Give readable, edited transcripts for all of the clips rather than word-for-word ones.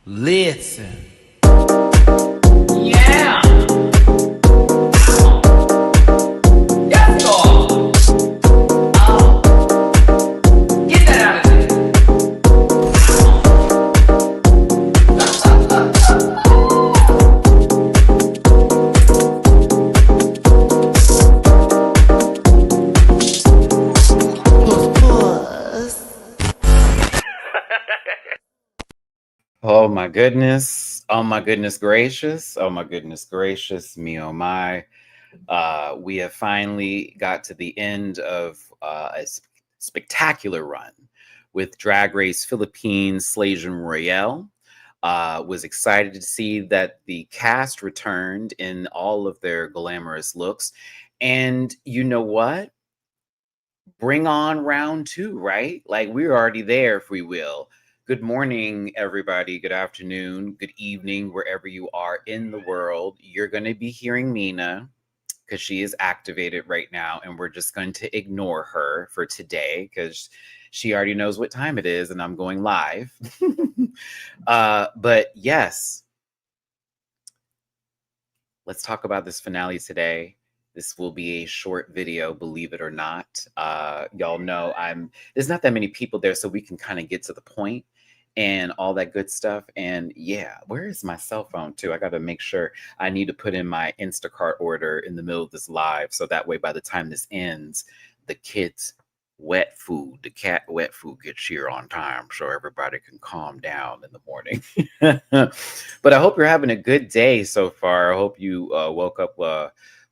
Listen. Yeah. Yes, God. Get that out of Oh my goodness. Oh my goodness gracious. Oh my goodness gracious. Me oh my. We have finally got to the end of spectacular run with Drag Race Philippines Slaysian Royale. Was excited to see that the cast returned in all of their glamorous looks. And you know what? Bring on round two, right? Like we're already there, if we will. Good morning, everybody. Good afternoon, good evening, wherever you are in the world. You're going to be hearing Mina because she is activated right now, and we're just going to ignore her for today because she already knows what time it is, and I'm going live. But yes, let's talk about this finale today. This will be a short video, believe it or not. Y'all know there's not that many people there, so we can kind of get to the point and all that good stuff. And yeah, where is my cell phone too? I got to make sure. I need to put in my Instacart order in the middle of this live, so that way by the time this ends, the kids wet food, the cat wet food gets here on time, so everybody can calm down in the morning. But I hope you're having a good day so far. I hope you woke up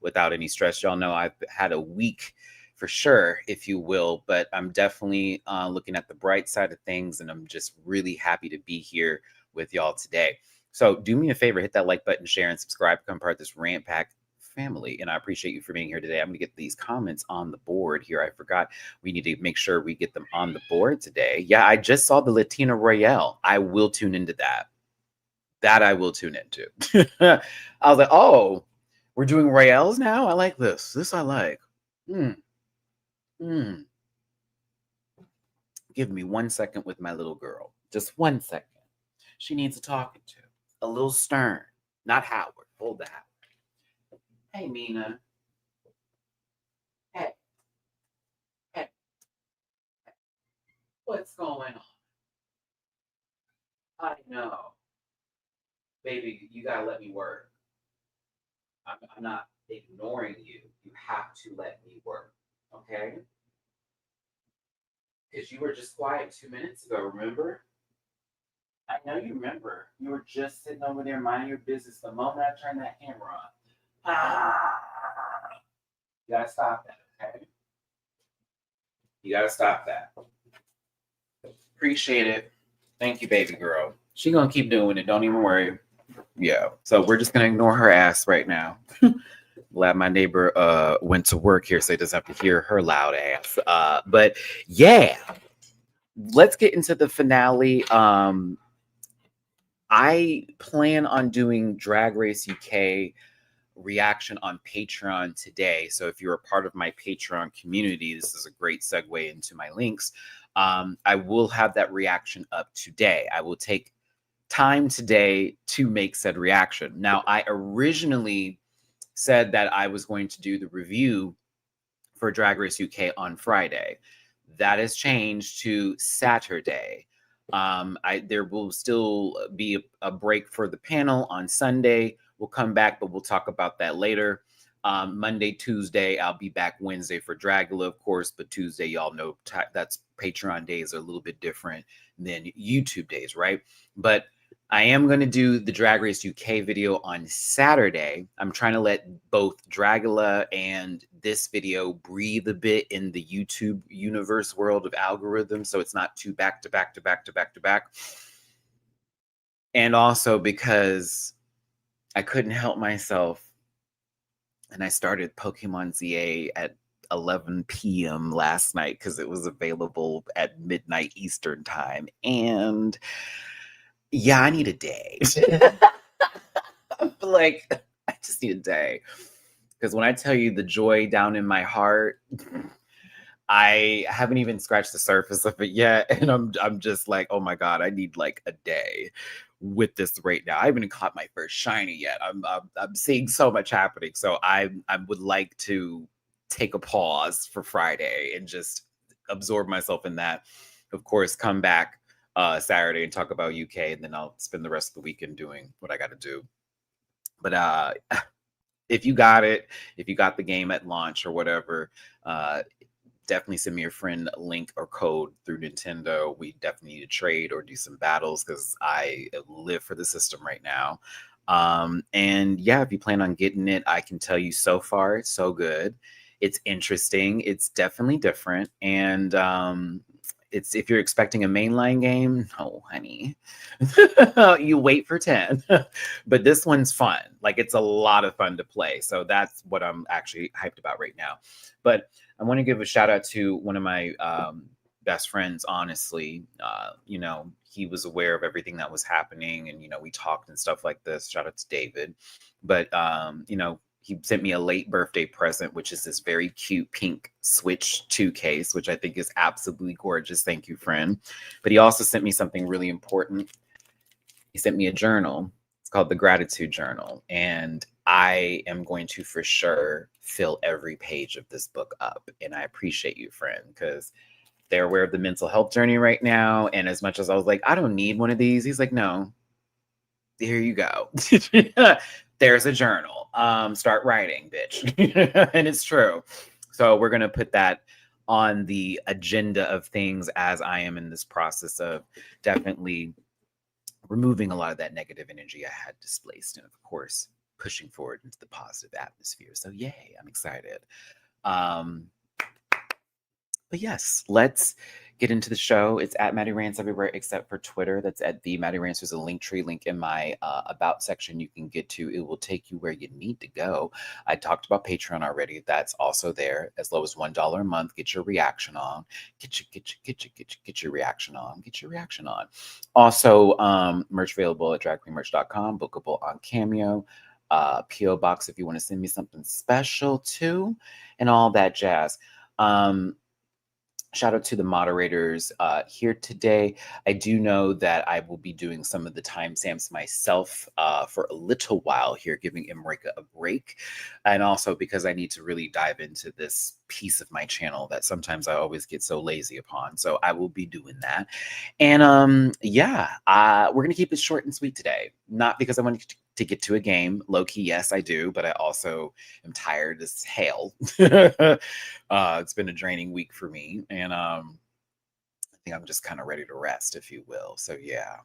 without any stress. Y'all know I've had a week for sure, if you will, but I'm definitely looking at the bright side of things, and I'm just really happy to be here with y'all today. So do me a favor, hit that like button, share, and subscribe, become part of this Rant Pack family. And I appreciate you for being here today. I'm going to get these comments on the board here. I forgot we need to make sure we get them on the board today. Yeah, I just saw the Latina Royale. I will tune into that. That I will tune into. I was like, oh, we're doing Royales now? I like this. This I like. Give me 1 second with my little girl. Just 1 second. She needs a talking to. A little stern. Not Howard. Hold the Howard. Hey, Mina. Hey. Hey. What's going on? I know. Baby, you gotta let me work. I'm not ignoring you. You have to let me work. Okay? Because you were just quiet 2 minutes ago, remember? I know you remember. You were just sitting over there minding your business the moment I turned that camera on. Ah, you gotta stop that, okay? You gotta stop that. Appreciate it. Thank you, baby girl. She gonna keep doing it. Don't even worry. Yeah. So we're just gonna ignore her ass right now. Glad my neighbor went to work here, so he doesn't have to hear her loud ass. But yeah, let's get into the finale. I plan on doing Drag Race UK reaction on Patreon today. So if you're a part of my Patreon community, this is a great segue into my links. I will have that reaction up today. I will take time today to make said reaction. Now, I originally said that I was going to do the review for Drag Race UK on Friday. That has changed to Saturday. There will still be a break for the panel on Sunday. We'll come back, but we'll talk about that later. Monday, Tuesday, I'll be back Wednesday for Dragula, of course, but Tuesday, y'all know that's Patreon days are a little bit different than YouTube days, right? But I am going to do the Drag Race UK video on Saturday. I'm trying to let both Dragula and this video breathe a bit in the YouTube universe world of algorithms, so it's not too back to back to back to back to back. And also because I couldn't help myself, and I started Pokemon ZA at 11 p.m. last night because it was available at midnight Eastern time. And yeah, I need a day. Like, I just need a day. Because when I tell you the joy down in my heart, I haven't even scratched the surface of it yet, and I'm just like, oh my god, I need like a day with this right now. I haven't even caught my first shiny yet. I'm seeing so much happening, so I would like to take a pause for Friday and just absorb myself in that. Of course, come back Saturday and talk about UK, and then I'll spend the rest of the weekend doing what I got to do. But if you got it, if you got the game at launch or whatever, definitely send me your friend a link or code through Nintendo. We definitely need to trade or do some battles because I live for the system right now. And yeah, if you plan on getting it, I can tell you so far it's so good. It's interesting. It's definitely different. And it's if you're expecting a mainline game, no, honey. You wait for 10. But this one's fun. Like it's a lot of fun to play. So that's what I'm actually hyped about right now. But I want to give a shout out to one of my best friends, honestly. He was aware of everything that was happening and, we talked and stuff like this. Shout out to David. But, he sent me a late birthday present, which is this very cute pink Switch 2 case, which I think is absolutely gorgeous. Thank you, friend. But he also sent me something really important. He sent me a journal. It's called the Gratitude Journal. And I am going to for sure fill every page of this book up. And I appreciate you, friend, because they're aware of the mental health journey right now. And as much as I was like, I don't need one of these, he's like, no, here you go. There's a journal. Start writing, bitch. And it's true. So we're gonna put that on the agenda of things as I am in this process of definitely removing a lot of that negative energy I had displaced, and of course, pushing forward into the positive atmosphere. So, yay, I'm excited. Um, but yes, let's get into the show. It's at Matty-Rants everywhere except for Twitter. That's at the Matty-Rants. There's a link tree link in my about section you can get to. It will take you where you need to go. I talked about Patreon already. That's also there, as low as $1 a month. Get your reaction on. Get your reaction on. Get your reaction on. Also, merch available at dragqueenmerch.com, bookable on Cameo. PO box if you want to send me something special too, and all that jazz. Shout out to the moderators here today. I do know that I will be doing some of the timestamps myself for a little while here, giving Emrika a break. And also because I need to really dive into this piece of my channel that sometimes I always get so lazy upon. So I will be doing that. And we're going to keep it short and sweet today. Not because I want to get to a game. Low key, yes, I do. But I also am tired as hell. It's been a draining week for me, and I think I'm just kind of ready to rest, if you will. So yeah.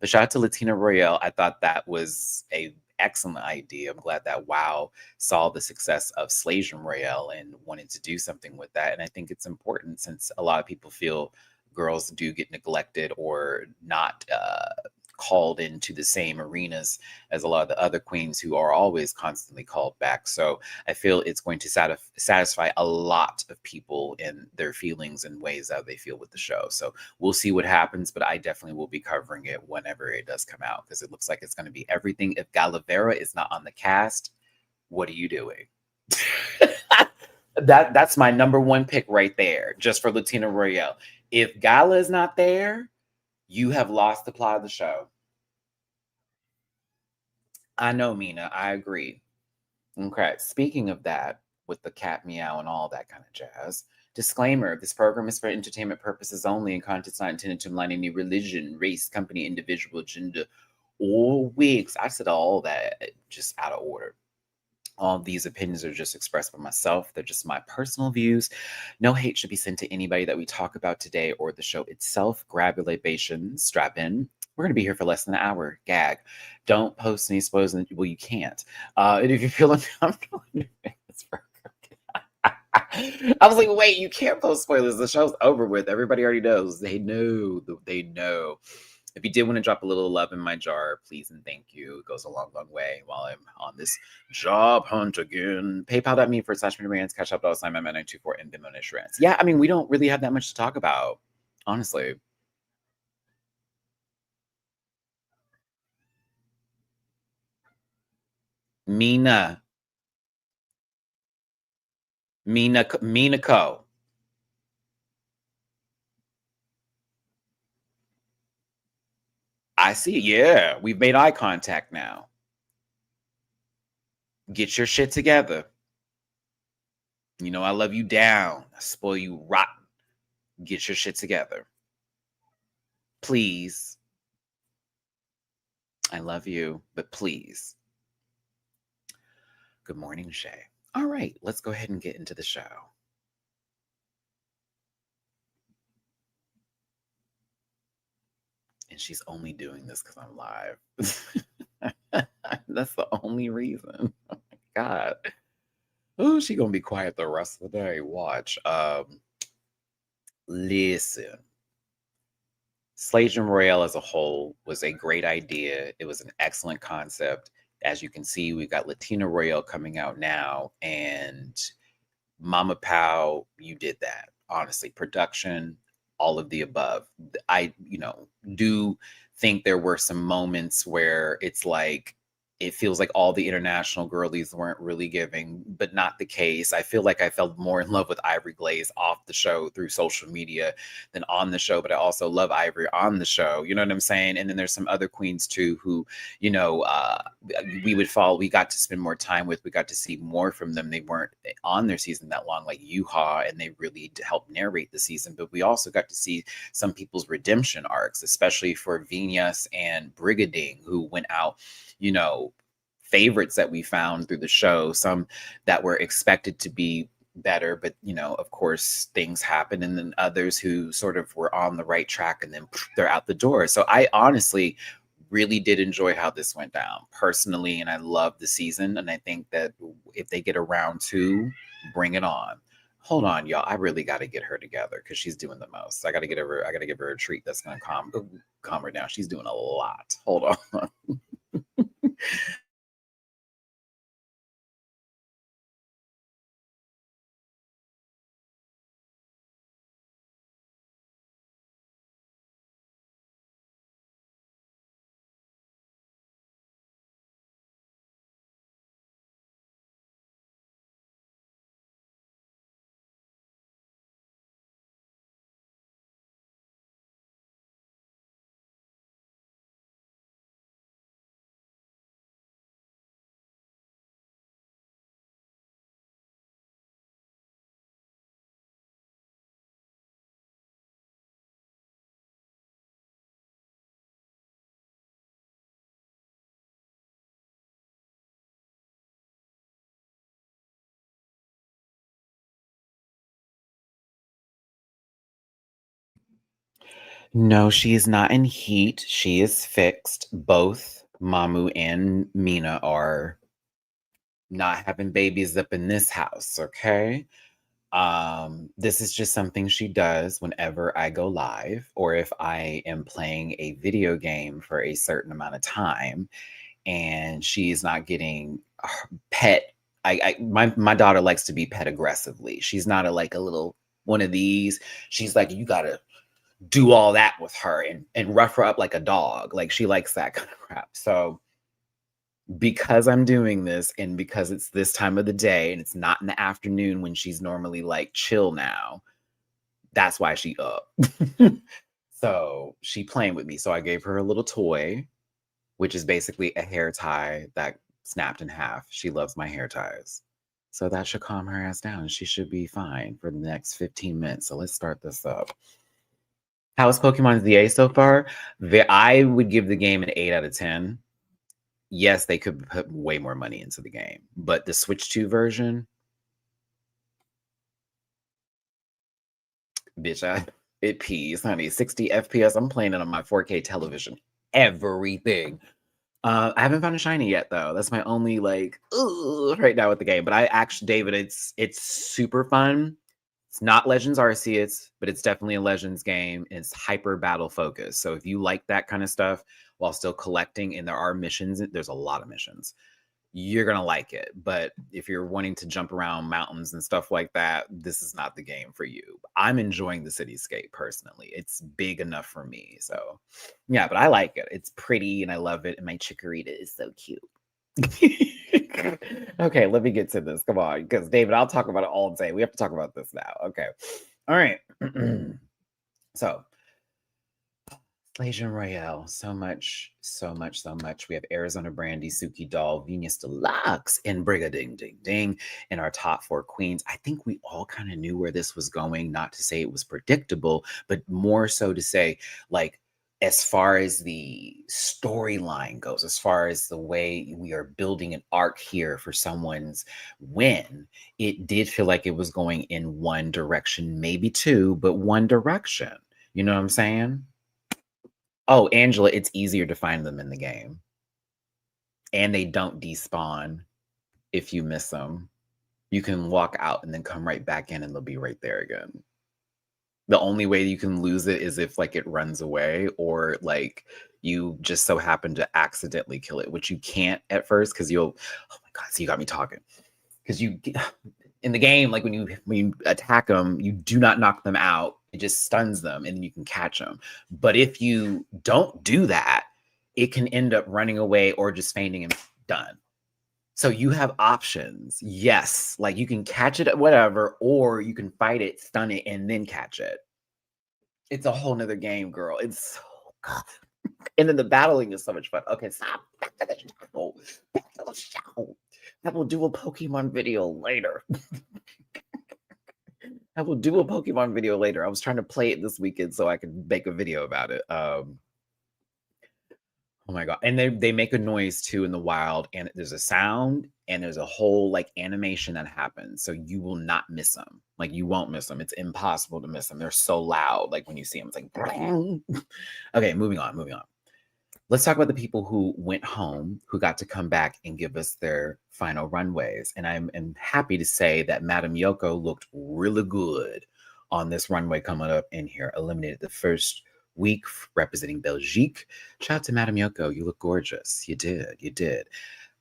But shout out to Latina Royale. I thought that was a excellent idea. I'm glad that WoW saw the success of Slaysian Royale and wanted to do something with that. And I think it's important since a lot of people feel girls do get neglected or not called into the same arenas as a lot of the other queens who are always constantly called back. So I feel it's going to satisfy a lot of people in their feelings and ways that they feel with the show. So we'll see what happens, but I definitely will be covering it whenever it does come out because it looks like it's going to be everything. If Galavera is not on the cast, what are you doing? That's my number one pick right there, just for Latina Royale. If Gala is not there, you have lost the plot of the show. I know, Mina. I agree. Okay. Speaking of that, with the cat meow and all that kind of jazz. Disclaimer: this program is for entertainment purposes only, and content's not intended to malign any religion, race, company, individual, gender, or wigs. I said all that just out of order. All of these opinions are just expressed by myself. They're just my personal views. No hate should be sent to anybody that we talk about today or the show itself. Grab your libations, strap in. We're going to be here for less than an hour. Gag. Don't post any spoilers. Well, you can't. And if you feel uncomfortable, I was like, wait, you can't post spoilers. The show's over with. Everybody already knows. They know. They know. If you did want to drop a little love in my jar, please and thank you. It goes a long, long way while I'm on this job hunt again. PayPal.me/Matty-Rants, Cash App $sign my 924 and Venmo Rants. Yeah, I mean, we don't really have that much to talk about, honestly. Mina, Mina Co. I see. Yeah, we've made eye contact now. Get your shit together. You know I love you down. I spoil you rotten. Get your shit together. Please. I love you, but please. Good morning, Shay. All right, let's go ahead and get into the show. And she's only doing this because I'm live. That's the only reason. Oh my God. Oh, she gonna be quiet the rest of the day. Watch. Listen. Slaysian Royale as a whole was a great idea. It was an excellent concept. As you can see, we've got Latina Royale coming out now, and Mama Pow, you did that. Honestly, production, all of the above. I, do think there were some moments where it's like it feels like all the international girlies weren't really giving, but not the case. I feel like I fell more in love with Ivory Glaze off the show through social media than on the show, but I also love Ivory on the show. You know what I'm saying? And then there's some other queens too who, we got to spend more time with, we got to see more from them. They weren't on their season that long, like Yuha, and they really helped narrate the season. But we also got to see some people's redemption arcs, especially for Venus and Brigading, who went out, favorites that we found through the show, some that were expected to be better, but of course things happen, and then others who sort of were on the right track and then they're out the door. So I honestly really did enjoy how this went down personally, and I love the season, and I think that if they get a round two, bring it on. Hold on, y'all. I really got to get her together because she's doing the most. I got to give her a treat that's gonna calm her down. She's doing a lot. Hold on. No, she is not in heat. She is fixed. Both Mamu and Mina are not having babies up in this house, okay? This is just something she does whenever I go live or if I am playing a video game for a certain amount of time and she's not getting pet. My daughter likes to be pet aggressively. She's not like a little one of these. She's like, you gotta do all that with her and rough her up like a dog. Like she likes that kind of crap. So because I'm doing this and because it's this time of the day and it's not in the afternoon when she's normally like chill now, that's why she up. So she playing with me. So I gave her a little toy, which is basically a hair tie that snapped in half. She loves my hair ties. So that should calm her ass down. She should be fine for the next 15 minutes. So let's start this up. How is Pokemon ZA so far? I would give the game an 8 out of 10. Yes, they could put way more money into the game, but the Switch 2 version, bitch, it pees, honey. 60 FPS. I'm playing it on my 4K television. Everything. I haven't found a shiny yet though. That's my only like right now with the game. But I actually, David, it's super fun. It's not Legends Arceus, but it's definitely a Legends game. And it's hyper battle focused. So if you like that kind of stuff while still collecting, and there are missions, there's a lot of missions, you're gonna like it. But if you're wanting to jump around mountains and stuff like that, this is not the game for you. I'm enjoying the cityscape personally. It's big enough for me. So yeah, but I like it. It's pretty and I love it. And my Chikorita is so cute. Okay, let me get to this. Come on, because David, I'll talk about it all day. We have to talk about this now. Okay. All right. So, Slaysian Royale, so much, so much, so much. We have Arizona Brandy, Suki Doll, Venus Deluxe, and Briga Ding Ding Ding in our top 4 queens. I think we all kind of knew where this was going, not to say it was predictable, but more so to say, like, as far as the storyline goes, as far as the way we are building an arc here for someone's win, it did feel like it was going in one direction, maybe two, but one direction. You know what I'm saying? Oh, Angela, it's easier to find them in the game. And they don't despawn if you miss them. You can walk out and then come right back in and they'll be right there again. The only way you can lose it is if like it runs away or like you just so happen to accidentally kill it, which you can't at first because you'll, oh my God, so you got me talking. Because you in the game, like when you attack them, you do not knock them out. It just stuns them and then you can catch them. But if you don't do that, it can end up running away or just fainting and done. So you have options. Yes, like you can catch it at whatever, or you can fight it, stun it, and then catch it. It's a whole nother game, girl. It's so good. And then the battling is so much fun. Okay, stop. Back to the show. Back to the show. I will do a Pokemon video later. I will do a Pokemon video later. I was trying to play it this weekend so I could make a video about it. Oh my God. And they make a noise too in the wild, and there's a sound and there's a whole like animation that happens. So you will not miss them. Like you won't miss them. It's impossible to miss them. They're so loud. Like when you see them, it's like okay, moving on, moving on. Let's talk about the people who went home, who got to come back and give us their final runways. And am happy to say that Madame Yoko looked really good on this runway coming up in here. Eliminated the first week representing Belgique. Shout out to Madame Yoko. You look gorgeous. You did. You did.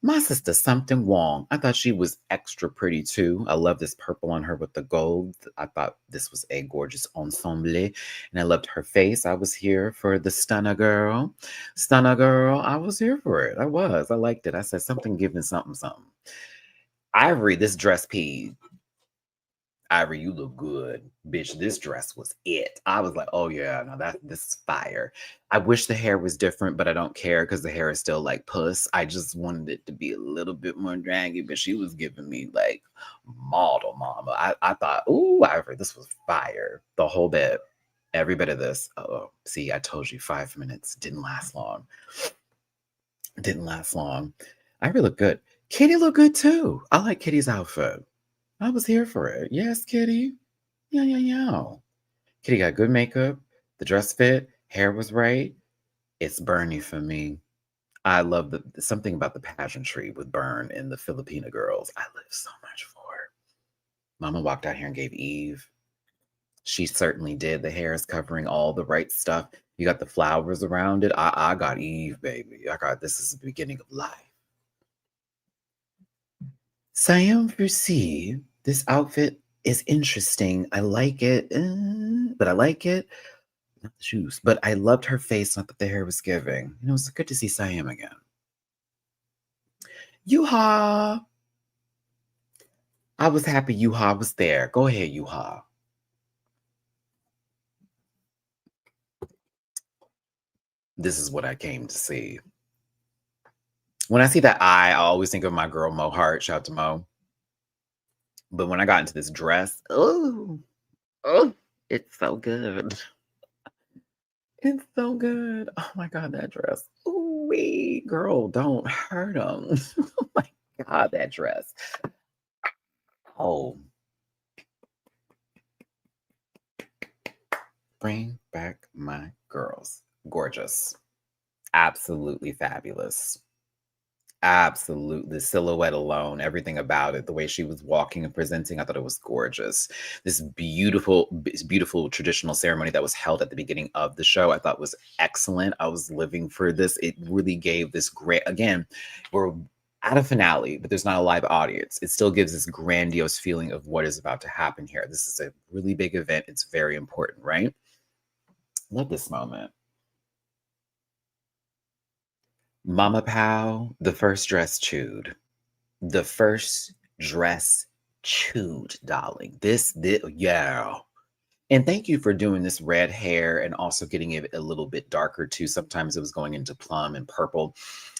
My sister, something Wong. I thought she was extra pretty too. I love this purple on her with the gold. I thought this was a gorgeous ensemble. And I loved her face. I was here for the stunner girl. Stunner girl. I was here for it. I was. I liked it. I said something giving something, something. Ivory, this dress P. Ivory, you look good. Bitch, this dress was it. I was like, oh yeah, no, this is fire. I wish the hair was different, but I don't care because the hair is still like puss. I just wanted it to be a little bit more draggy, but she was giving me like model mama. I thought, ooh, Ivory, this was fire. The whole bit. Every bit of this. Oh, see, I told you 5 minutes. Didn't last long. Didn't last long. Ivory looked good. Kitty looked good too. I like Kitty's outfit. I was here for it. Yes, Kitty. Yeah, yeah, yeah. Kitty got good makeup. The dress fit. Hair was right. It's Bernie for me. I love something about the pageantry with Bern and the Filipina girls. I live so much for it. Mama walked out here and gave Eve. She certainly did. The hair is covering all the right stuff. You got the flowers around it. I got Eve, baby. I got this is the beginning of life. Siam Versi, this outfit is interesting. I like it, but I like it. Not the shoes, but I loved her face, not that the hair was giving. You know, it's good to see Siam again. Yuha! I was happy Yuha was there. Go ahead, Yuha. This is what I came to see. When I see that eye, I always think of my girl Mo Hart. Shout out to Mo. But when I got into this dress, oh, it's so good. It's so good. Oh my God, that dress. Ooh, wee, girl, don't hurt him. Oh my God, that dress. Oh, bring back my girls. Gorgeous. Absolutely fabulous. Absolutely. The silhouette alone, everything about it, the way she was walking and presenting, I thought it was gorgeous. This beautiful traditional ceremony that was held at the beginning of the show, I thought was excellent. I was living for this. It really gave this great, again, we're at a finale, but there's not a live audience. It still gives this grandiose feeling of what is about to happen here. This is a really big event. It's very important, right? Love this moment. Mama Pow, the first dress chewed. The first dress chewed, darling. This, yeah. And thank you for doing this red hair and also getting it a little bit darker too. Sometimes it was going into plum and purple,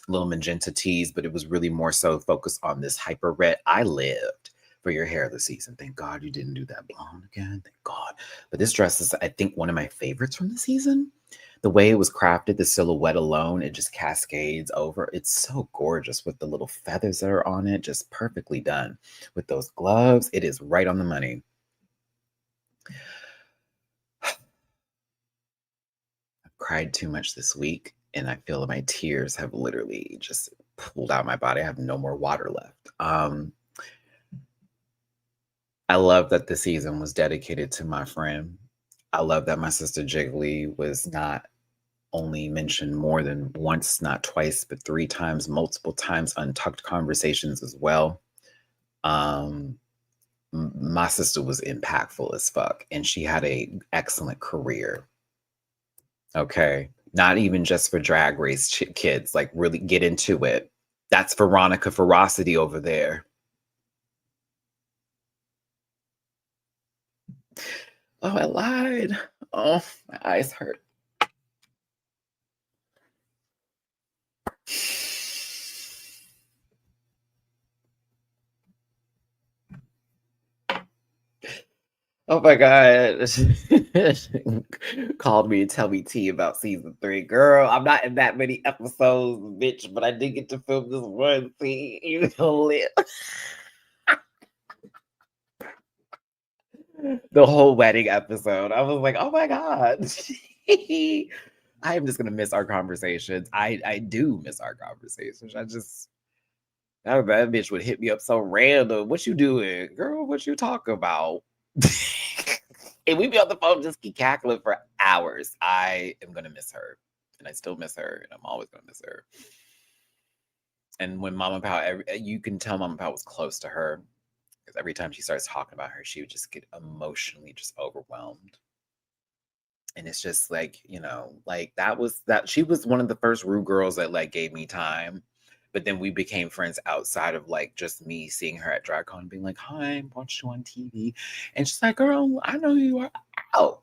little magenta teas, but it was really more so focused on this hyper red. I lived for your hair this season. Thank God you didn't do that blonde again. Thank God. But this dress is, I think, one of my favorites from the season. The way it was crafted, the silhouette alone, it just cascades over. It's so gorgeous with the little feathers that are on it, just perfectly done. With those gloves, it is right on the money. I've cried too much this week, and I feel my tears have literally just pulled out my body. I have no more water left. I love that the season was dedicated to my friend. I love that my sister Jiggly was not only mentioned more than once, not twice, but 3 times, multiple times, untucked conversations as well. Um, my sister was impactful as fuck, and she had a excellent career. Okay, not even just for Drag Race kids, like really get into it. That's Veronica Ferocity over there. Oh, I lied. Oh, my eyes hurt. Oh my God. Called me to tell me tea about season 3. Girl, I'm not in that many episodes, bitch, but I did get to film this one scene. You know, the whole wedding episode. I was like, oh my God. I am just gonna miss our conversations. I do miss our conversations. That bitch would hit me up so random. What you doing? Girl, what you talking about? And we be on the phone just keep cackling for hours. I am gonna miss her. And I still miss her, and I'm always gonna miss her. And when Mama Pow, you can tell Mama Pow was close to her because every time she starts talking about her, she would just get emotionally just overwhelmed. And it's just like, like that she was one of the first Rue girls that like gave me time. But then we became friends outside of like just me seeing her at DragCon being like, hi, I watched you on TV. And she's like, girl, I know who you are. Oh,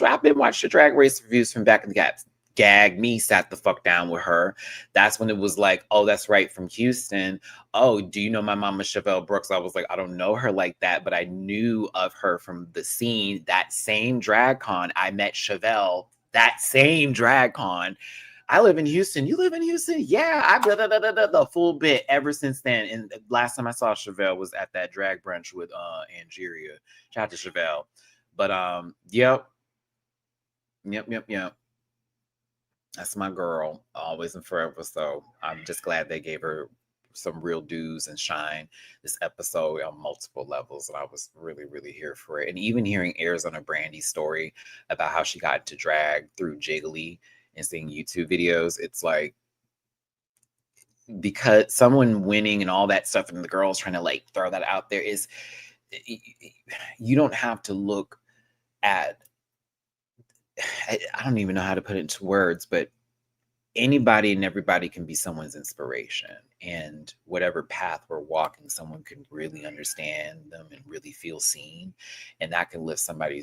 I've been watching the Drag Race reviews from back in the gag me, sat the fuck down with her. That's when it was like, oh, that's right, from Houston. Oh, do you know my mama Chevelle Brooks? I was like, I don't know her like that, but I knew of her from the scene. That same drag con, I met Chevelle, that same drag con. I live in Houston. You live in Houston? Yeah, I the full bit ever since then. And last time I saw Chevelle was at that drag brunch with Angeria. Shout out to Chevelle. But yep. That's my girl, always and forever. So I'm just glad they gave her some real dues and shine this episode on multiple levels. And I was really, really here for it. And even hearing Arizona Brandy's story about how she got into drag through Jiggly and seeing YouTube videos, it's like, because someone winning and all that stuff, and the girls trying to like throw that out there is, you don't have to look at, I don't even know how to put it into words, but anybody and everybody can be someone's inspiration, and whatever path we're walking, someone can really understand them and really feel seen, and that can lift somebody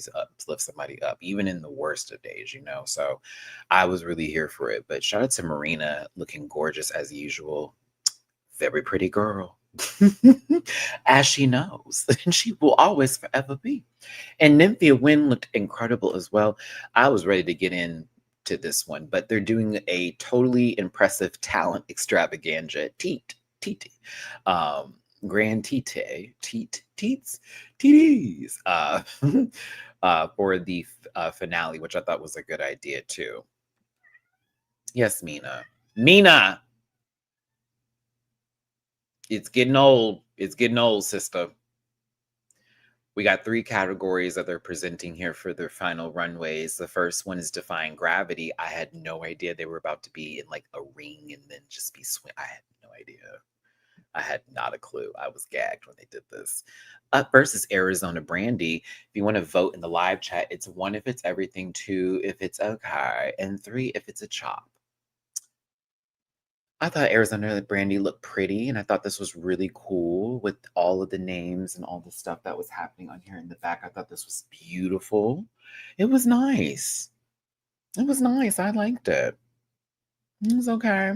up even in the worst of days. So I was really here for it. But shout out to Marina, looking gorgeous as usual. Very pretty girl. As she knows, and she will always forever be. And Nymphia Wynn looked incredible as well. I was ready to get in to this one, but they're doing a totally impressive talent extravaganza. T.I.T.E. Grand T.T.E.s, for the finale, which I thought was a good idea too. Yes, Mina, it's getting old. It's getting old, sister. We got 3 categories that they're presenting here for their final runways. The first one is Defying Gravity. I had no idea they were about to be in like a ring and then just be swing. I had no idea. I had not a clue. I was gagged when they did this. Up first is Arizona Brandy. If you want to vote in the live chat, it's 1 if it's everything, 2 if it's okay, and 3 if it's a chop. I thought Arizona Brandy looked pretty, and I thought this was really cool with all of the names and all the stuff that was happening on here in the back. I thought this was beautiful. It was nice. It was nice. I liked it. It was okay.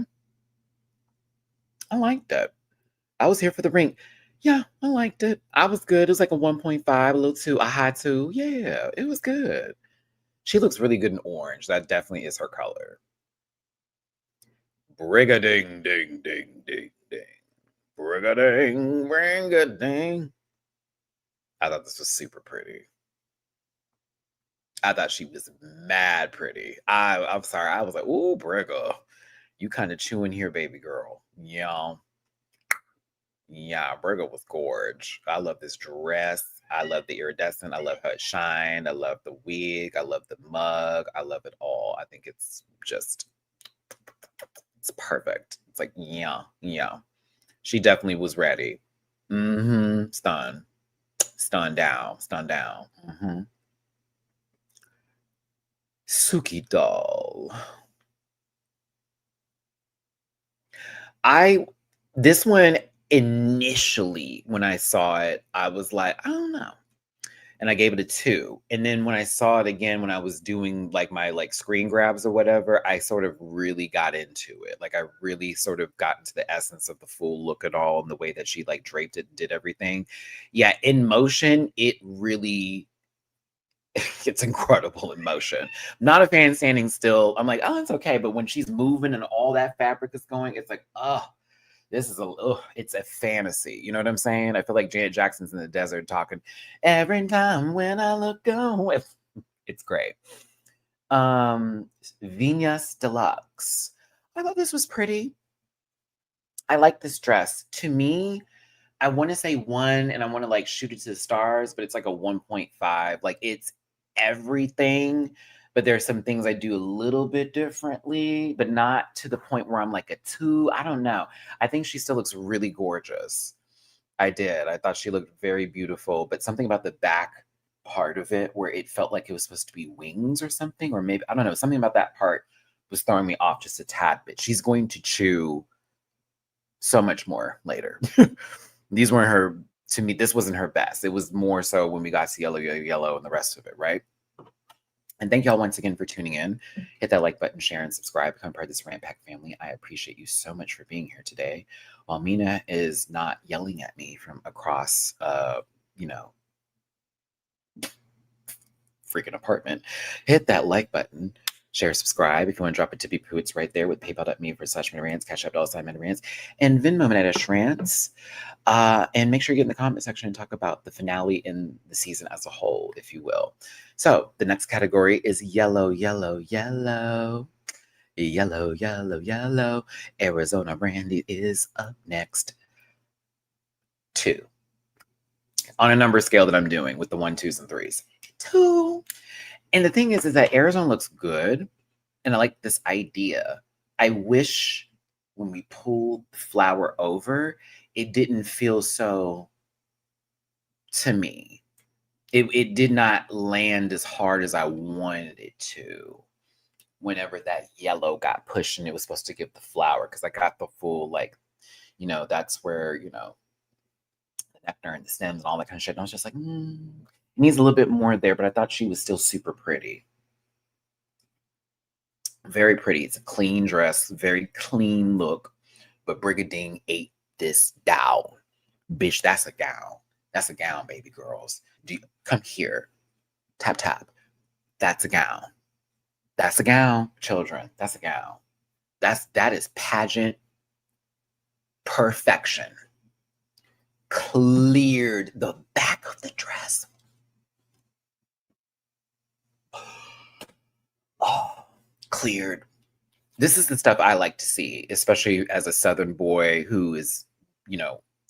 I liked it. I was here for the ring. Yeah, I liked it. I was good. It was like a 1.5, a little 2, a high 2. Yeah, it was good. She looks really good in orange. That definitely is her color. Brig-a-ding, ding, ding, ding, ding. Bring-a-ding, bring-a-ding. I thought this was super pretty. I thought she was mad pretty. I'm sorry. I was like, ooh, Brigga, you kind of chewing here, baby girl. Yeah. Yeah, Brigga was gorge. I love this dress. I love the iridescent. I love how it shined. I love the wig. I love the mug. I love it all. I think it's just, it's perfect. It's like, yeah, yeah. She definitely was ready. Mm-hmm. Stunned. Stunned down. Stunned down. Mm-hmm. Suki doll. I this one initially when I saw it, I was like, I don't know. And I gave it a 2. And then when I saw it again when I was doing like my like screen grabs or whatever, I sort of really got into it. Like I really sort of got into the essence of the full look at all and the way that she like draped it and did everything. Yeah, in motion, it really it's incredible in motion. I'm not a fan standing still. I'm like, oh, it's okay. But when she's moving and all that fabric is going, it's like, oh, it's a fantasy. You know what I'm saying? I feel like Janet Jackson's in the desert talking every time when I look away. It's great. Viñas Deluxe. I thought this was pretty. I like this dress. To me, I want to say 1 and I want to like shoot it to the stars, but it's like a 1.5. Like it's everything, but there's some things I do a little bit differently, but not to the point where I'm like a 2. I don't know. I think she still looks really gorgeous. I did. I thought she looked very beautiful, but something about the back part of it where it felt like it was supposed to be wings or something, or maybe I don't know, something about that part was throwing me off just a tad bit. She's going to chew so much more later. These weren't her, to me, this wasn't her best. It was more so when we got to yellow, yellow, yellow and the rest of it, right? And thank y'all once again for tuning in. Hit that like button, share, and subscribe. Become part of this Rant Pack family. I appreciate you so much for being here today. While Mina is not yelling at me from across, you know, freaking apartment, hit that like button. Share, subscribe. If you want to drop a tippy poo, it's right there with paypal.me/Matty-Rants, Cash App $Matty-Rants, and Venmo Matty-Rants. And make sure you get in the comment section and talk about the finale in the season as a whole, if you will. So the next category is yellow, yellow, yellow. Yellow, yellow, yellow. Arizona Brandy is up next. 2. On a number scale that I'm doing with the 1, 2s, and 3s. 2. And the thing is that Arizona looks good. And I like this idea. I wish when we pulled the flower over, it didn't feel so, to me, it did not land as hard as I wanted it to whenever that yellow got pushed and it was supposed to give the flower, because I got the full, like, that's where, the nectar and the stems and all that kind of shit. And I was just like, it needs a little bit more there, but I thought she was still super pretty. Very pretty. It's a clean dress, very clean look, but Brigadine ate this down. Bitch, that's a gown. That's a gown, baby girls. Come here. Tap, tap. That's a gown. That's a gown, children. That's a gown. That is pageant perfection. Cleared the back of the dress. Oh, cleared. This is the stuff I like to see, especially as a Southern boy who is,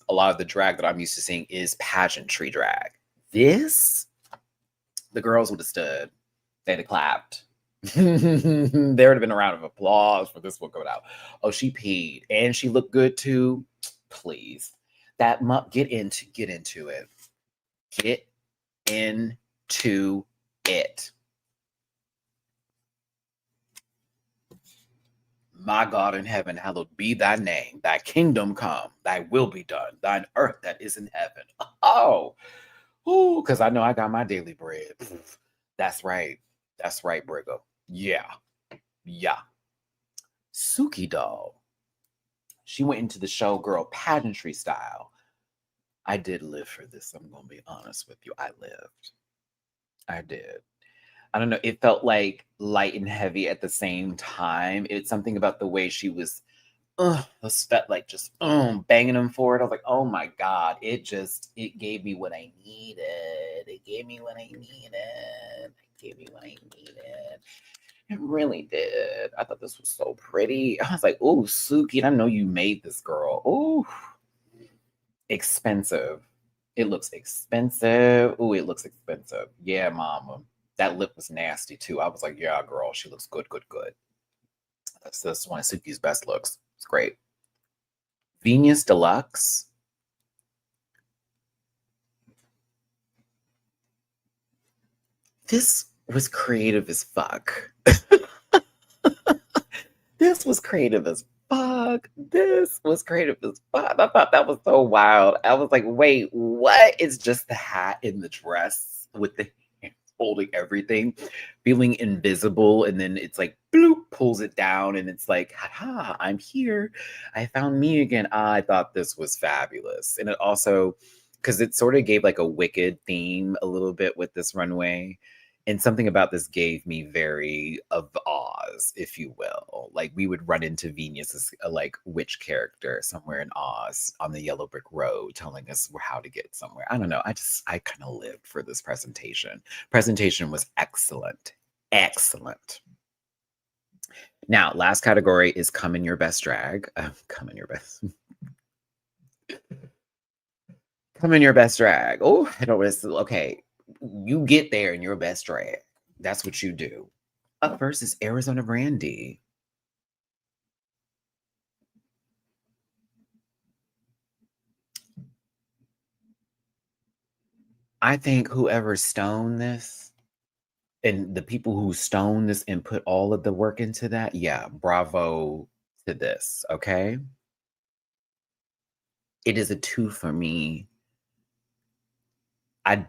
a lot of the drag that I'm used to seeing is pageantry drag. This, the girls would have stood. They'd have clapped. There would have been a round of applause for this one going out. Oh, she peed. And she looked good too. Please. Get into it. Get into it. My God in heaven, hallowed be thy name. Thy kingdom come, thy will be done, thine earth that is in heaven. Oh, because I know I got my daily bread. That's right. That's right, Brigo. Yeah. Yeah. Suki doll. She went into the showgirl pageantry style. I did live for this. I'm going to be honest with you. I lived. I did. I don't know. It felt like light and heavy at the same time. It's something about the way she was, that like just banging them forward. I was like, oh my God. It gave me what I needed. It gave me what I needed. It gave me what I needed. It really did. I thought this was so pretty. I was like, oh, Suki, and I know you made this girl. Oh, expensive. It looks expensive. Oh, it looks expensive. Yeah, mama. That lip was nasty too. I was like, yeah, girl, she looks good, good, good. That's one of Suki's best looks. It's great. Venus Deluxe. This was creative as fuck. This was creative as fuck. This was creative as fuck. I thought that was so wild. I was like, wait, what? It's just the hat and the dress with the hands holding everything, feeling invisible, and then it's like bloop, pulls it down, and it's like, ha, I'm here. I found me again. I thought this was fabulous. And it also, because it sort of gave like a Wicked theme a little bit with this runway. And something about this gave me very of Oz, if you will. Like we would run into Venus as a like witch character somewhere in Oz on the yellow brick road, telling us how to get somewhere. I don't know. I kind of lived for this presentation. Presentation was excellent, excellent. Now, last category is come in your best drag. Come in your best. Come in your best drag. Oh, I don't. Okay, you get there in your best drag. That's what you do. Up first is Arizona Brandy. I think whoever stoned this and the people who stoned this and put all of the work into that, yeah, bravo to this, okay? It is a 2 for me. I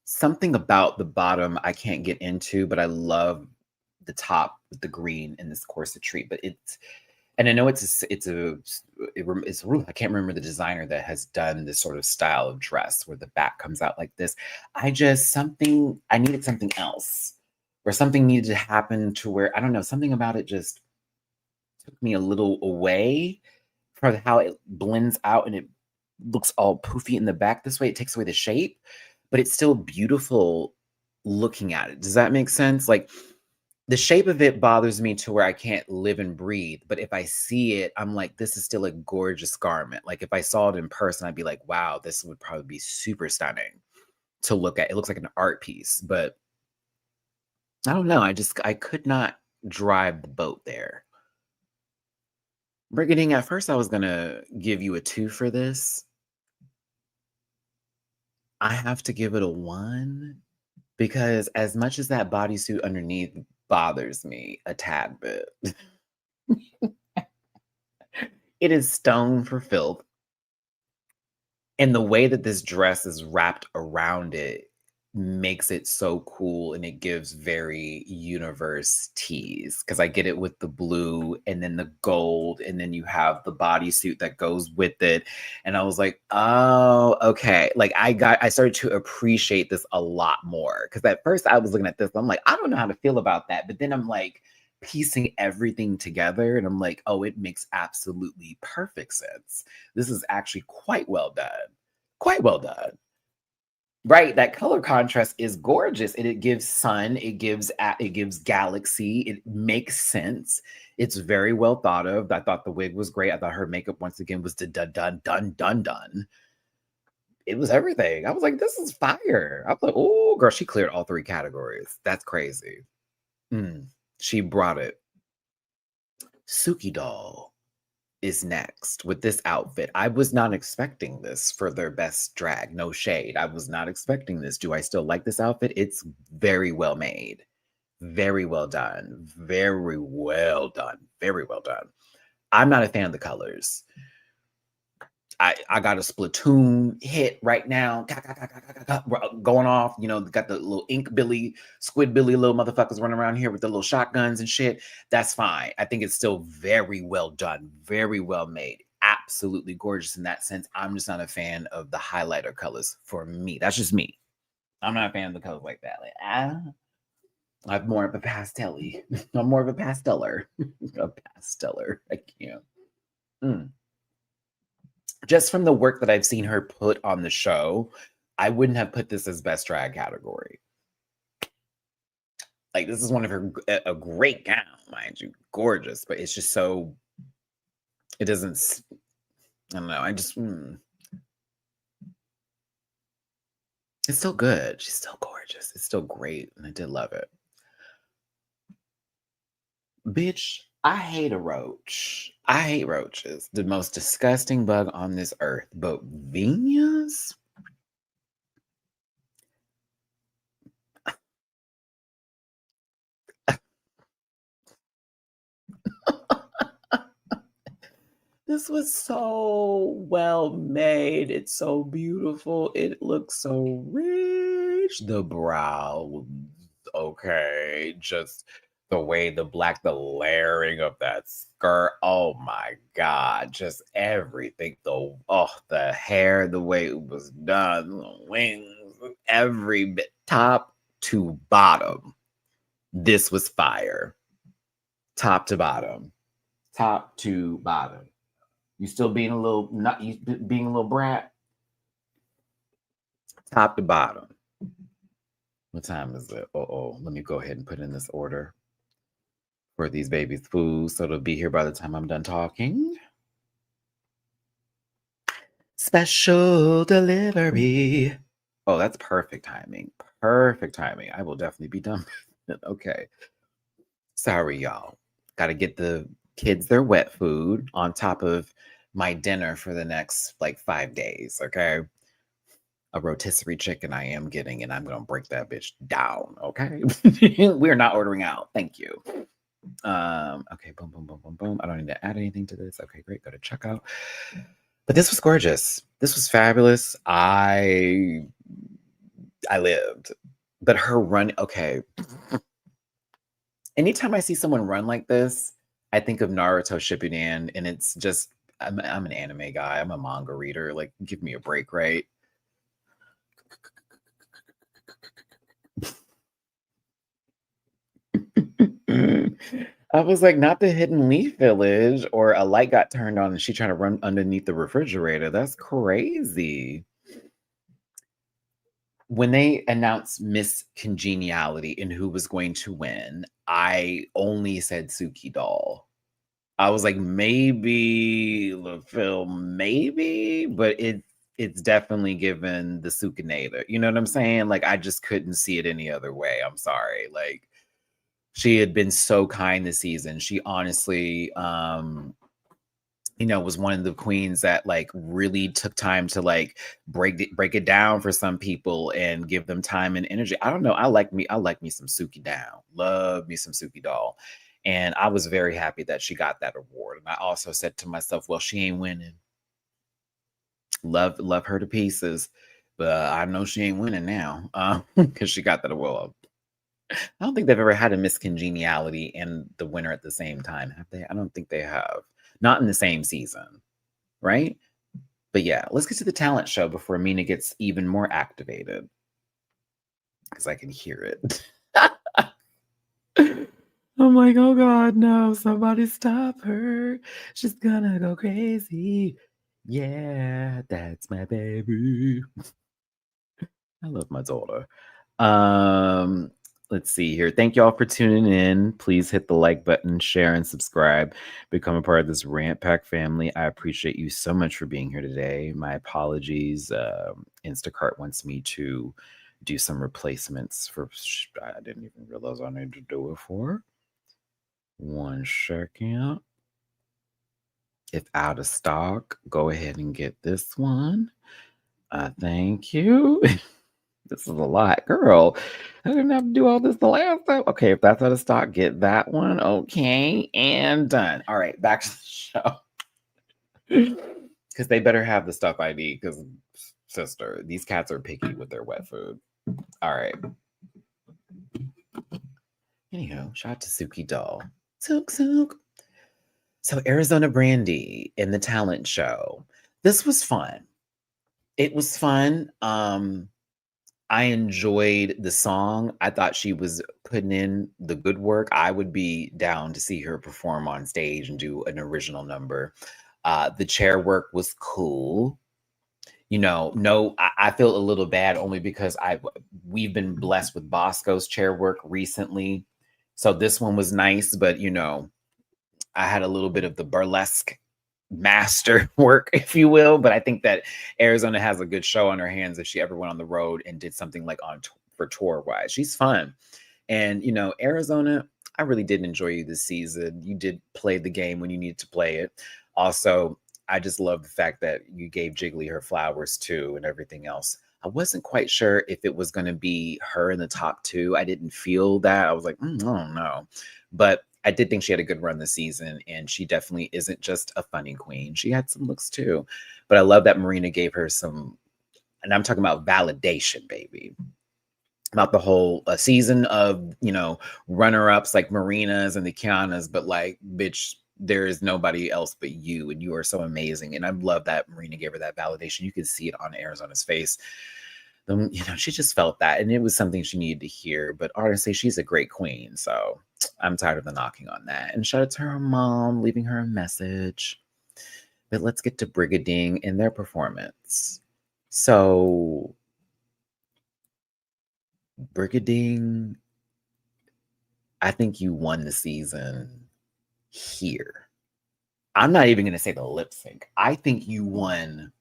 something about the bottom I can't get into, but I love the top with the green in this corset treat, but it's and I know I can't remember the designer that has done this sort of style of dress where the back comes out like this. I needed something else, or something needed to happen to where I don't know, something about it just took me a little away from how it blends out and it looks all poofy in the back this way. It takes away the shape, but it's still beautiful looking at it. Does that make sense? Like the shape of it bothers me to where I can't live and breathe. But if I see it, I'm like, this is still a gorgeous garment. Like if I saw it in person, I'd be like, wow, this would probably be super stunning to look at. It looks like an art piece, but I don't know. I could not drive the boat there. Brigading, at first I was gonna give you a 2 for this. I have to give it a 1 because as much as that bodysuit underneath bothers me a tad bit, it is stone for filth. And the way that this dress is wrapped around it makes it so cool, and it gives very universe tease because I get it with the blue and then the gold, and then you have the bodysuit that goes with it. And I was like, oh, okay. Like I started to appreciate this a lot more because at first I was looking at this, I'm like, I don't know how to feel about that. But then I'm like piecing everything together, and I'm like, oh, it makes absolutely perfect sense. This is actually quite well done. Quite well done. Right, that color contrast is gorgeous, and it gives sun, it gives galaxy, it makes sense. It's very well thought of. I thought the wig was great. I thought her makeup once again was done, done, done, done, done. It was everything. I was like, this is fire. I was like, oh, girl, she cleared all 3 categories. That's crazy. She brought it. Suki doll is next with this outfit. I was not expecting this for their best drag. No shade. I was not expecting this. Do I still like this outfit? It's very well made. Very well done. Very well done. Very well done. I'm not a fan of the colors. I got a Splatoon hit right now, going off. You know, got the little ink Billy, Squid Billy, little motherfuckers running around here with the little shotguns and shit. That's fine. I think it's still very well done, very well made, absolutely gorgeous in that sense. I'm just not a fan of the highlighter colors for me. That's just me. I'm not a fan of the colors like that. I'm more of a pastel-y. I'm more of a pasteller. A pasteller. I can't. Mm. Just from the work that I've seen her put on the show, I wouldn't have put this as best drag category. Like, this is one of her a great gown, mind you, gorgeous, but it's just so it doesn't. I don't know. It's still good. She's still gorgeous. It's still great, and I did love it. Bitch, I hate a roach. I hate roaches. The most disgusting bug on this earth. But Venus? This was so well made. It's so beautiful. It looks so rich. The brow, okay. Just the way the layering of that skirt. Oh my God. Just everything. The hair, the way it was done, the wings, every bit, top to bottom. This was fire. Top to bottom. Top to bottom. You still being a little not you being a little brat? Top to bottom. What time is it? Let me go ahead and put in this order for these babies' food so it'll be here by the time I'm done talking. Special delivery. Oh, that's perfect timing. Perfect timing. I will definitely be done with it. Okay. Sorry, y'all. Got to get the kids their wet food on top of my dinner for the next like 5 days. Okay. A rotisserie chicken I am getting, and I'm gonna break that bitch down. Okay. We're not ordering out. Thank you. Okay, boom, boom, boom, boom, boom. I don't need to add anything to this. Okay, great. Go to checkout. But this was gorgeous. This was fabulous. I lived. But her run, okay. Anytime I see someone run like this, I think of Naruto Shippuden, and it's just I'm an anime guy. I'm a manga reader. Like, give me a break, right? I was like, not the Hidden Leaf Village, or a light got turned on and she trying to run underneath the refrigerator. That's crazy. When they announced Miss Congeniality and who was going to win, I only said Suki Doll. I was like, maybe the film, maybe, but it's definitely given the Sukinada. You know what I'm saying? Like, I just couldn't see it any other way. I'm sorry. Like, she had been so kind this season. She honestly, was one of the queens that like really took time to like break it down for some people and give them time and energy. I don't know. I like me some Suki down. Love me some Suki doll. And I was very happy that she got that award. And I also said to myself, well, she ain't winning. Love her to pieces. But I know she ain't winning now. Because she got that award. I don't think they've ever had a Miss Congeniality and the winner at the same time, have they? I don't think they have. Not in the same season, right? But yeah, let's get to the talent show before Mina gets even more activated. Because I can hear it. I'm like, oh God, no, somebody stop her. She's gonna go crazy. Yeah, that's my baby. I love my daughter. Let's see here. Thank y'all for tuning in. Please hit the like button, share, and subscribe. Become a part of this Rant Pack family. I appreciate you so much for being here today. My apologies. Instacart wants me to do some replacements for. I didn't even realize I needed to do it for. 1 second. If out of stock, go ahead and get this one. Thank you. This is a lot, girl. I didn't have to do all this the last time. Okay, if that's out of stock, get that one. Okay, and done. All right, back to the show. Because they better have the stuff I need. Because, sister, these cats are picky with their wet food. All right. Anyhow, shout out to Suki Doll. Sook. So Arizona Brandy in the talent show. This was fun. It was fun. I enjoyed the song. I thought she was putting in the good work. I would be down to see her perform on stage and do an original number. The chair work was cool. No, I feel a little bad only because we've been blessed with Bosco's chair work recently. So this one was nice, but I had a little bit of the burlesque master work, if you will. But I think that Arizona has a good show on her hands if she ever went on the road and did something like for tour wise. She's fun. And Arizona, I really did enjoy you this season. You did play the game when you needed to play it. Also, I just love the fact that you gave Jiggly her flowers too and everything else. I wasn't quite sure if it was going to be her in the top two. I didn't feel that. I was like, I don't know. But I did think she had a good run this season, and she definitely isn't just a funny queen. She had some looks too. But I love that Marina gave her some, and I'm talking about validation, baby. About the whole season of, runner-ups like Marina's and the Kianas, but like, bitch, there is nobody else but you, and you are so amazing. And I love that Marina gave her that validation. You could see it on Arizona's face. She just felt that, and it was something she needed to hear. But honestly, she's a great queen, so I'm tired of the knocking on that. And shout out to her mom, leaving her a message. But let's get to Brigading and their performance. So, Brigading, I think you won the season here. I'm not even going to say the lip sync. I think you won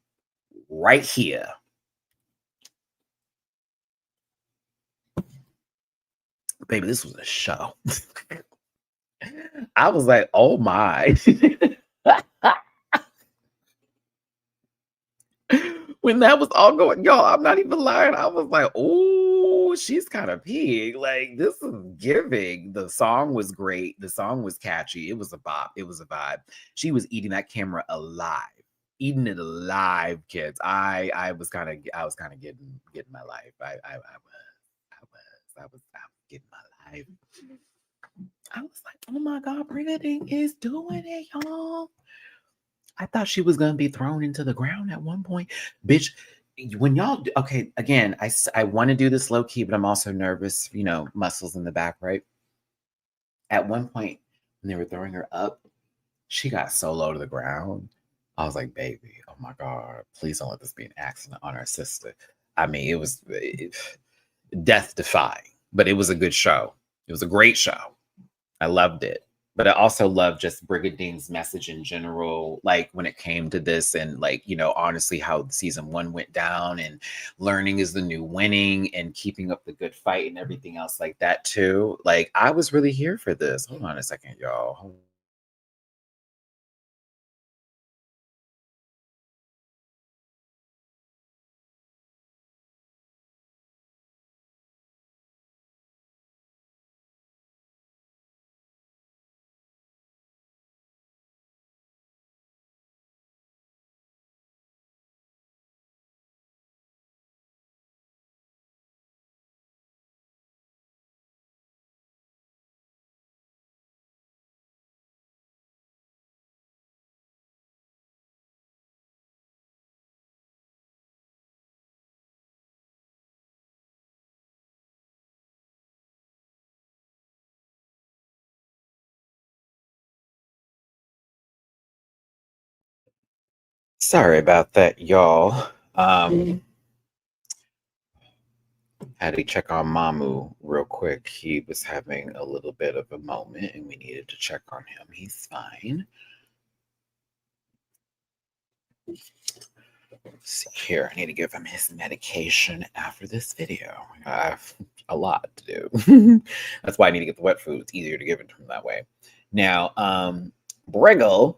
right here. Baby, this was a show. I was like, oh my. When that was all going, y'all, I'm not even lying. I was like, oh, she's kind of pig. Like, this is giving. The song was great. The song was catchy. It was a bop. It was a vibe. She was eating that camera alive. Eating it alive, kids. I was kind of getting my life. I was getting my life. I was like, oh my God, Brittany is doing it, y'all. I thought she was gonna be thrown into the ground at one point, bitch. When y'all okay, again, I want to do this low key, but I'm also nervous. Muscles in the back, right? At one point, when they were throwing her up, she got so low to the ground. I was like, baby, oh my God, please don't let this be an accident on our sister. I mean, it was death defying, but it was a good show. It was a great show. I loved it. But I also love just Brigading's message in general, like when it came to this and like, honestly, how season one went down and learning is the new winning and keeping up the good fight and everything else like that too. Like I was really here for this. Hold on a second, y'all. Sorry about that, y'all. Had to check on Mamu real quick. He was having a little bit of a moment and we needed to check on him. He's fine. Let's see here. I need to give him his medication after this video. I have a lot to do. That's why I need to get the wet food. It's easier to give it to him that way. Now, Briggle.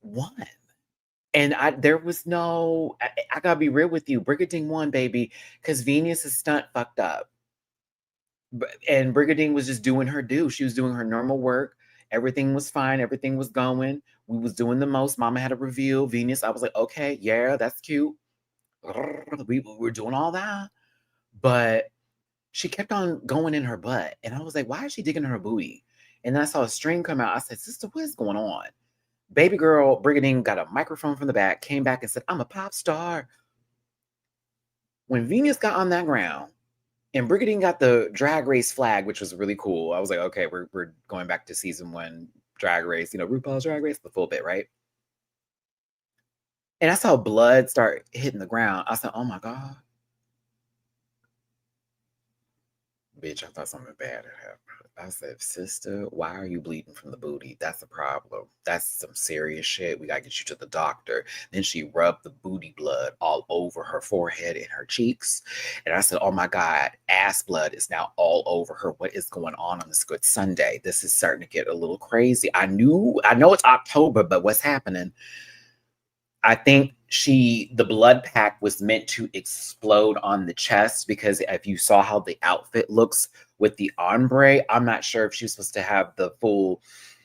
won. And there was no, I gotta be real with you. Brigadine won, baby, because Venus's stunt fucked up. And Brigadine was just doing her due. She was doing her normal work. Everything was fine. Everything was going. We was doing the most. Mama had a reveal. Venus, I was like, okay, yeah, that's cute. We were doing all that. But she kept on going in her butt. And I was like, why is she digging in her booty? And then I saw a string come out. I said, sister, what is going on? Baby girl, Brigadine got a microphone from the back, came back and said, I'm a pop star. When Venus got on that ground, and Brigadine got the drag race flag, which was really cool. I was like, okay, we're going back to season 1 drag race, RuPaul's Drag Race, the full bit, right? And I saw blood start hitting the ground. I said, oh my God. Bitch, I thought something bad had happened. I said, sister, why are you bleeding from the booty? That's a problem. That's some serious shit. We gotta get you to the doctor. Then she rubbed the booty blood all over her forehead and her cheeks. And I said, oh my God, ass blood is now all over her. What is going on this Good Sunday? This is starting to get a little crazy. I know it's October, but what's happening? I think the blood pack was meant to explode on the chest, because if you saw how the outfit looks with the ombre, I'm not sure if she was supposed to have the full,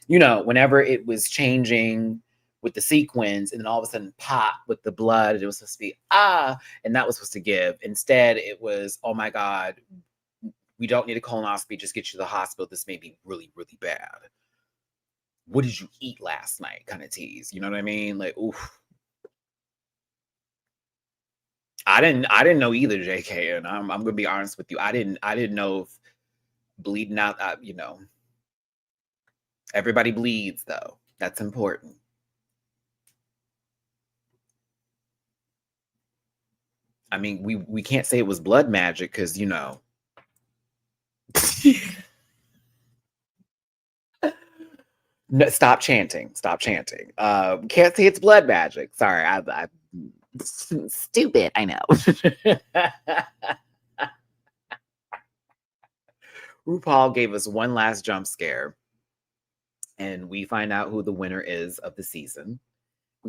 whenever it was changing with the sequins and then all of a sudden pop with the blood, it was supposed to be, and that was supposed to give. Instead, it was, oh my God, we don't need a colonoscopy, just get you to the hospital. This may be really, really bad. What did you eat last night? Kind of tease. You know what I mean? Like, oof. I didn't know either, JK, and I'm gonna be honest with you. I didn't know if bleeding out. Everybody bleeds though. That's important. I mean, we can't say it was blood magic because No, stop chanting. Stop chanting. Can't say it's blood magic. Sorry, I stupid. I know. RuPaul gave us one last jump scare, and we find out who the winner is of the season.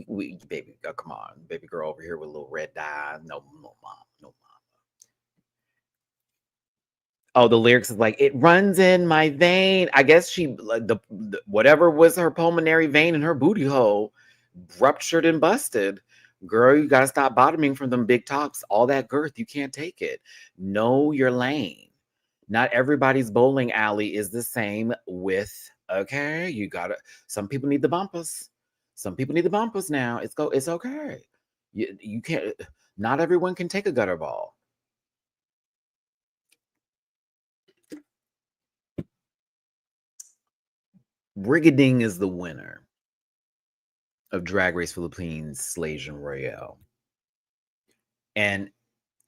We baby, come on, baby girl over here with a little red dye. No, no mom. Oh, the lyrics is like, it runs in my vein. I guess she the whatever was her pulmonary vein in her booty hole ruptured and busted. Girl, you gotta stop bottoming from them big tops. All that girth, you can't take it. Know your lane. Not everybody's bowling alley is the same width. Okay, some people need the bumpers. Some people need the bumpers now. It's okay. You can't. Not everyone can take a gutter ball. Brigading is the winner of Drag Race Philippines Slaysian Royale. And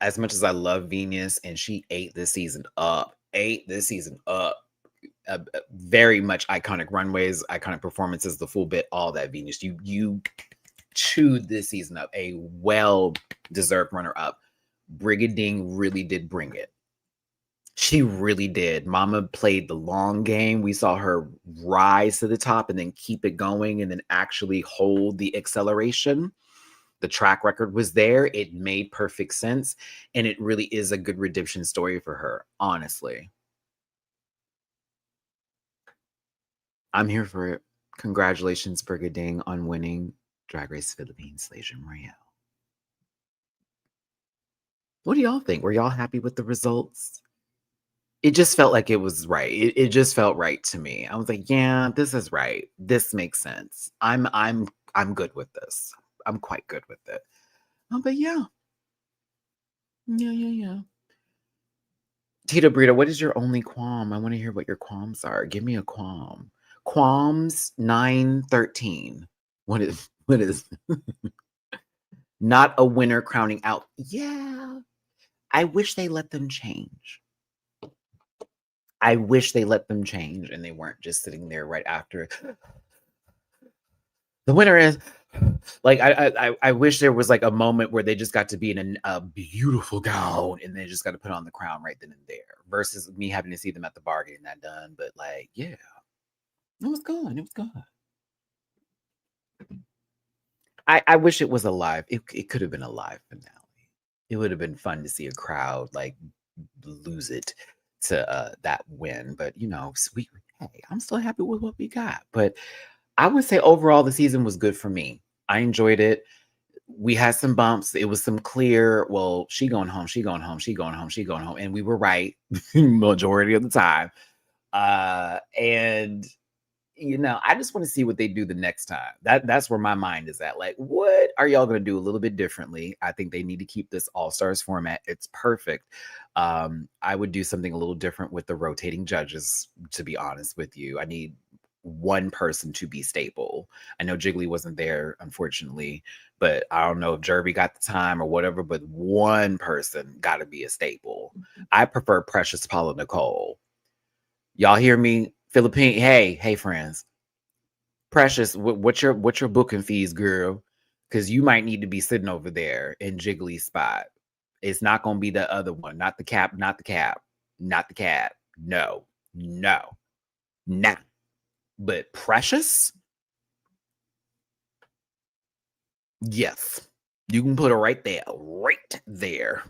as much as I love Venus, and she ate this season up, very much iconic runways, iconic performances, the full bit, all that. Venus, you chewed this season up. A well-deserved runner-up. Brigading really did bring it. She really did. Mama played the long game. We saw her rise to the top and then keep it going and then actually hold the acceleration. The track record was there. It made perfect sense. And it really is a good redemption story for her, honestly. I'm here for it. Congratulations, Brigading, on winning Drag Race Philippines Slaysian Royale. What do y'all think? Were y'all happy with the results? It just felt like it was right. It just felt right to me. I was like, yeah, this is right. This makes sense. I'm good with this. I'm quite good with it. But yeah. Yeah. Tito Brito, what is your only qualm? I want to hear what your qualms are. Give me a qualm. Qualms 913. What is not a winner crowning out? Yeah. I wish they let them change. I wish they let them change and they weren't just sitting there right after. The winner is like, I wish there was like a moment where they just got to be in a beautiful gown and they just got to put on the crown right then and there, versus me having to see them at the bar getting that done. But like, yeah, it was good. It was good. I wish it was a live. It could have been a live finale. It would have been fun to see a crowd like lose it to that win. But you know, sweet. Hey, I'm still happy with what we got. But I would say overall the season was good for me. I enjoyed it. We had some bumps. It was some clear, well, she going home, she going home, she going home, she going home. And we were right majority of the time. And you know, I just want to see what they do the next time. That's where my mind is at. Like, what are y'all going to do a little bit differently? I think they need to keep this All Stars format. It's perfect. I would do something a little different with the rotating judges, to be honest with you. I need one person to be stable. I know Jiggly wasn't there, unfortunately, but I don't know if Jervy got the time or whatever, but one person got to be a staple. I prefer Precious Paula Nicole. Y'all hear me? Philippine, hey, friends. Precious, what's your booking fees, girl? Because you might need to be sitting over there in Jiggly's spot. It's not gonna be the other one, not the cap, not the cap, not the cat. No, nah. But Precious, yes, you can put her right there, right there.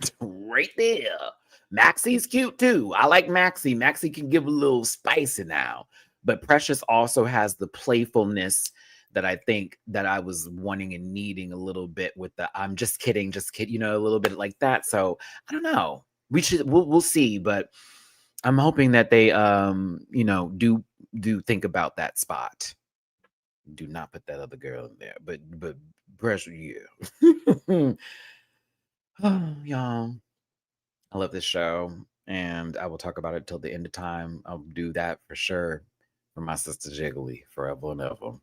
Maxie's cute too. I like Maxie. Maxie can give a little spicy now. But Precious also has the playfulness that I think that I was wanting and needing a little bit with the I'm just kidding, you know, a little bit like that. So I don't know. We'll see, but I'm hoping that they you know, do think about that spot. Do not put that other girl in there. But Precious, yeah. Oh, y'all. I love this show, and I will talk about it till the end of time. I'll do that for sure for my sister Jiggly forever and ever.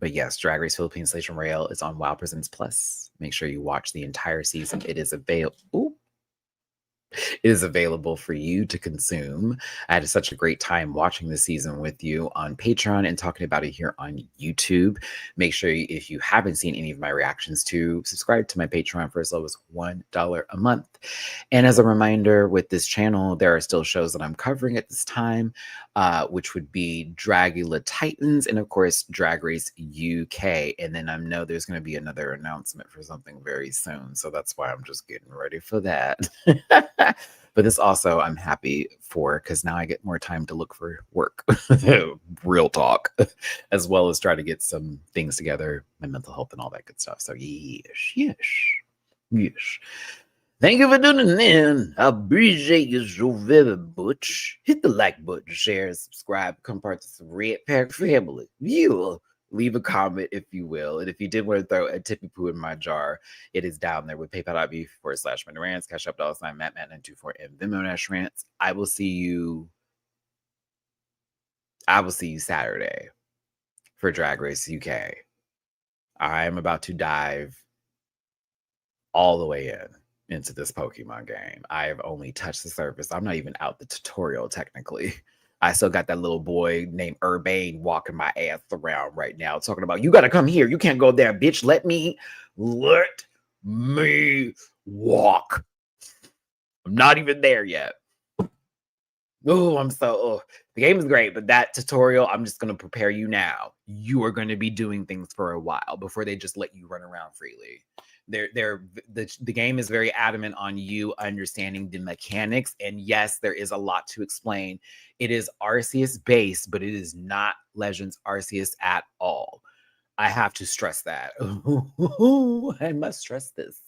But yes, Drag Race Philippines Slaysian Royale is on Wow Presents Plus. Make sure you watch the entire season. It is available. Is available for you to consume. I had such a great time watching the season with you on Patreon and talking about it here on YouTube. Make sure if you haven't seen any of my reactions to subscribe to my Patreon for as low as $1 a month. And as a reminder, with this channel, there are still shows that I'm covering at this time, which would be Dragula Titans and of course Drag Race UK. And then I know there's going to be another announcement for something very soon. So that's why I'm just getting ready for that. But this also I'm happy for because now I get more time to look for work. Real talk. As well as try to get some things together, my mental health and all that good stuff. So yes. Thank you for tuning in. I appreciate you so very much. Hit the like button, share, and subscribe. Become part of the Red Pack family. You leave a comment if you will. And if you did want to throw a tippy poo in my jar, it is down there with paypal.me/Matty-Rants, Cash App $Matt924, and Venmo-Rants. I will see you Saturday for Drag Race UK. I am about to dive all the way into this Pokemon game. I have only touched the surface. I'm not even out the tutorial technically. I still got that little boy named Urbane walking my ass around right now, talking about, you got to come here. You can't go there, bitch. Let me walk. I'm not even there yet. Oh, the game is great, but that tutorial, I'm just going to prepare you now. You are going to be doing things for a while before they just let you run around freely. The game is very adamant on you understanding the mechanics, and yes, there is a lot to explain. It is Arceus based, but it is not Legends Arceus at all. I have to stress that. I must stress this.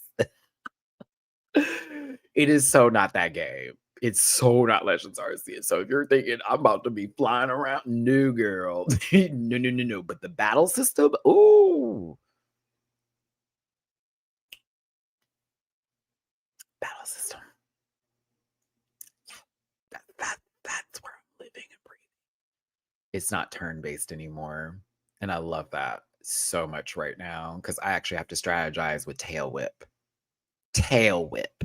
It is so not that game. It's so not Legends Arceus. So if you're thinking I'm about to be flying around, no, girl, no. But the battle system, ooh. Battle system. That's where I'm living and breathing. It's not turn-based anymore. And I love that so much right now because I actually have to strategize with Tail Whip. Tail Whip.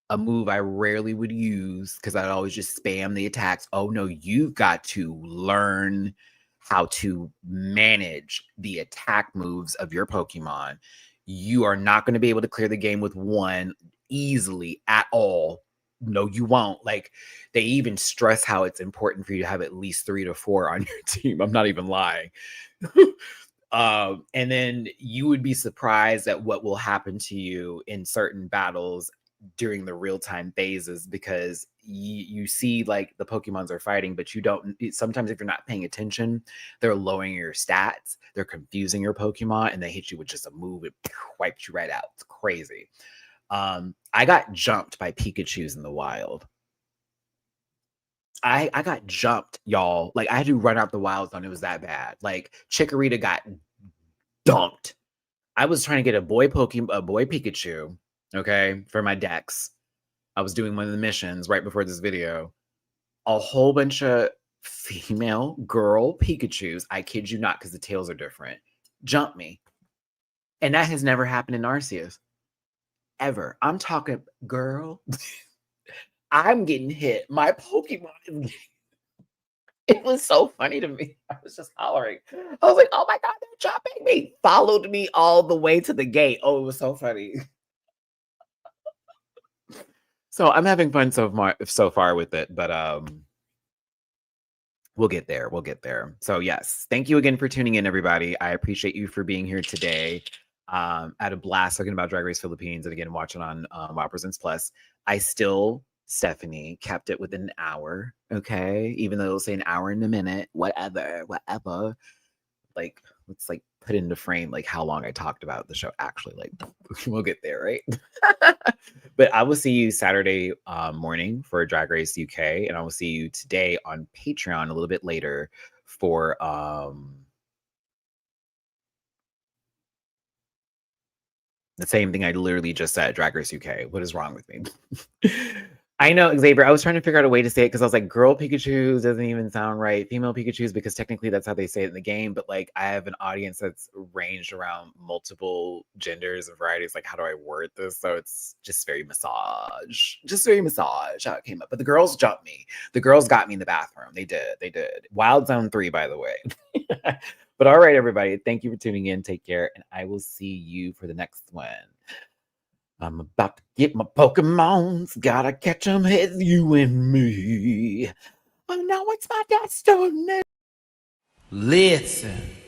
A move I rarely would use because I'd always just spam the attacks. Oh no, you've got to learn how to manage the attack moves of your Pokemon. You are not going to be able to clear the game with one easily at all. No, you won't. Like, they even stress how it's important for you to have at least 3 to 4 on your team. I'm not even lying. And then you would be surprised at what will happen to you in certain battles during the real-time phases, because you see like the Pokemons are fighting, but you don't, sometimes if you're not paying attention, they're lowering your stats, they're confusing your Pokemon, and they hit you with just a move, it wipes you right out. It's crazy. I got jumped by Pikachus in the wild. I got jumped, y'all. Like I had to run out the wild zone. It was that bad. Like Chikorita got dumped. I was trying to get a boy Pikachu, okay, for my dex. I was doing one of the missions right before this video. A whole bunch of female girl Pikachus, I kid you not, because the tails are different, jumped me. And that has never happened in Arceus. Ever. I'm talking, girl. I'm getting hit. My Pokemon is getting... It was so funny to me. I was just hollering. I was like, oh my God, they're jumping me. Followed me all the way to the gate. Oh, it was so funny. So I'm having fun so far with it, but we'll get there. We'll get there. So yes, thank you again for tuning in, everybody. I appreciate you for being here today. I had a blast talking about Drag Race Philippines, and again, watching on Wow Presents Plus. I still, Stephanie, kept it within an hour, okay? Even though it'll say an hour and a minute, whatever. Like, let's like put into frame like how long I talked about the show. Actually, like we'll get there, right? But I will see you Saturday morning for Drag Race UK, and I will see you today on Patreon a little bit later for the same thing I literally just said, Drag Race UK. What is wrong with me? I know, Xavier. I was trying to figure out a way to say it because I was like, girl Pikachus doesn't even sound right. Female Pikachus, because technically that's how they say it in the game. But like, I have an audience that's ranged around multiple genders and varieties. Like, how do I word this? So it's just very massage. Just very massage how it came up. But the girls jumped me. The girls got me in the bathroom. They did. They did. Wild Zone 3, by the way. But all right, everybody. Thank you for tuning in. Take care. And I will see you for the next one. I'm about to get my Pokemons. Gotta catch them, it's you and me. Oh, now it's my destiny. Listen.